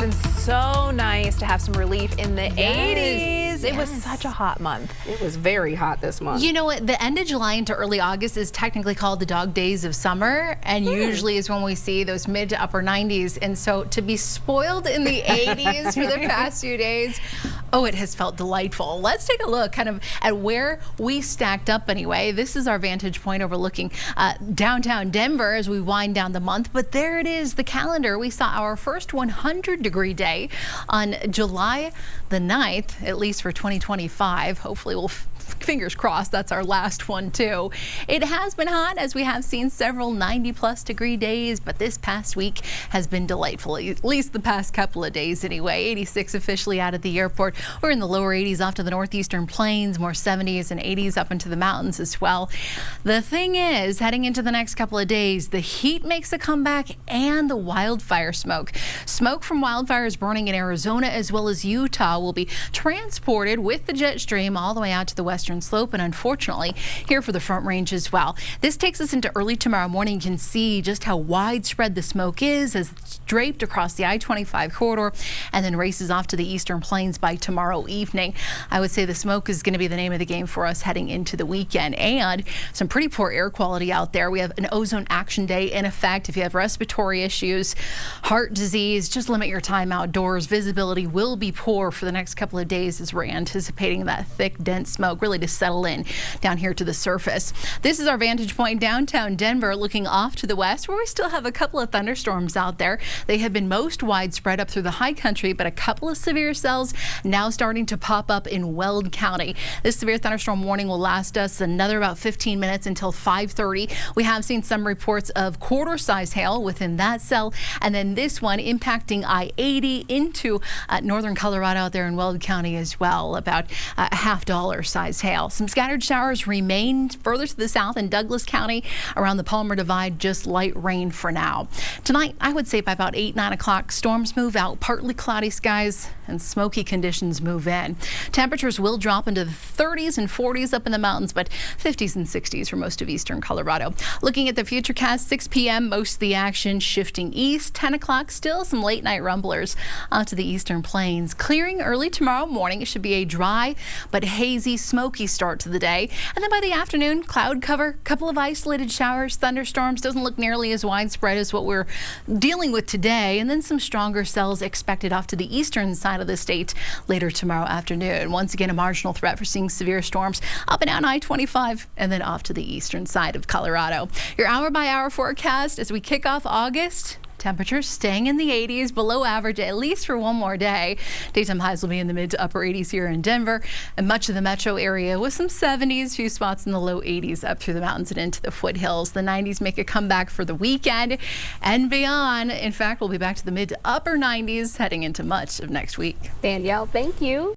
It's been so nice to have some relief in the 80s. It was such a hot month. It was very hot this month. You know what? The end of July into early August is technically called the dog days of summer, and usually is when we see those mid to upper 90s. And so to be spoiled in the 80s for the past few days, oh, it has felt delightful. Let's take a look kind of at where we stacked up anyway. This is our vantage point overlooking downtown Denver as we wind down the month. But there it is, the calendar. We saw our first 100-degree day on July the 9th, at least for 2025. Hopefully we'll fingers crossed that's our last one too. It has been hot as we have seen several 90+ degree days, but this past week has been delightful, at least the past couple of days anyway. 86 officially out at the airport. We're in the lower 80s off to the northeastern plains, more 70s and 80s up into the mountains as well. The thing is, heading into the next couple of days, the heat makes a comeback and the wildfire smoke. Smoke from wildfires burning in Arizona as well as Utah will be transported with the jet stream all the way out to the western slope, and unfortunately here for the Front Range as well. This takes us into early tomorrow morning. You can see just how widespread the smoke is as it's draped across the I-25 corridor and then races off to the eastern plains by tomorrow evening. I would say the smoke is going to be the name of the game for us heading into the weekend, and some pretty poor air quality out there. We have an ozone action day in effect. If you have respiratory issues, heart disease, just limit your time outdoors. Visibility will be poor for the next couple of days as we're anticipating that thick, dense smoke really to settle in down here to the surface. This is our vantage point downtown Denver, looking off to the west where we still have a couple of thunderstorms out there. They have been most widespread up through the high country, but a couple of severe cells now starting to pop up in Weld County. This severe thunderstorm warning will last us another about 15 minutes until 5:30. We have seen some reports of quarter-size hail within that cell, and then this one impacting I-80 into northern Colorado out there in Weld County as well, about a $0.5 size hail. Some scattered showers remain further to the south in Douglas County around the Palmer Divide, just light rain for now. Tonight, I would say by about 8, 9 o'clock, storms move out, partly cloudy skies and smoky conditions move in. Temperatures will drop into the 30s and 40s up in the mountains, but 50s and 60s for most of eastern Colorado. Looking at the futurecast, 6 p.m., most of the action shifting east. 10 o'clock, still some late night rumblers onto the eastern plains. Clearing early tomorrow morning. It should be a dry but hazy, smoky start to the day. And then by the afternoon, cloud cover, couple of isolated showers, thunderstorms. Doesn't look nearly as widespread as what we're dealing with today. And then some stronger cells expected off to the eastern side of the state later tomorrow afternoon. Once again, a marginal threat for seeing severe storms up and down I-25 and then off to the eastern side of Colorado. Your hour-by-hour forecast as we kick off August. Temperatures staying in the 80s, below average at least for one more day. Daytime highs will be in the mid to upper 80s here in Denver and much of the metro area with some 70s, few spots in the low 80s up through the mountains and into the foothills. The 90s make a comeback for the weekend and beyond. In fact, we'll be back to the mid to upper 90s heading into much of next week. Danielle, thank you.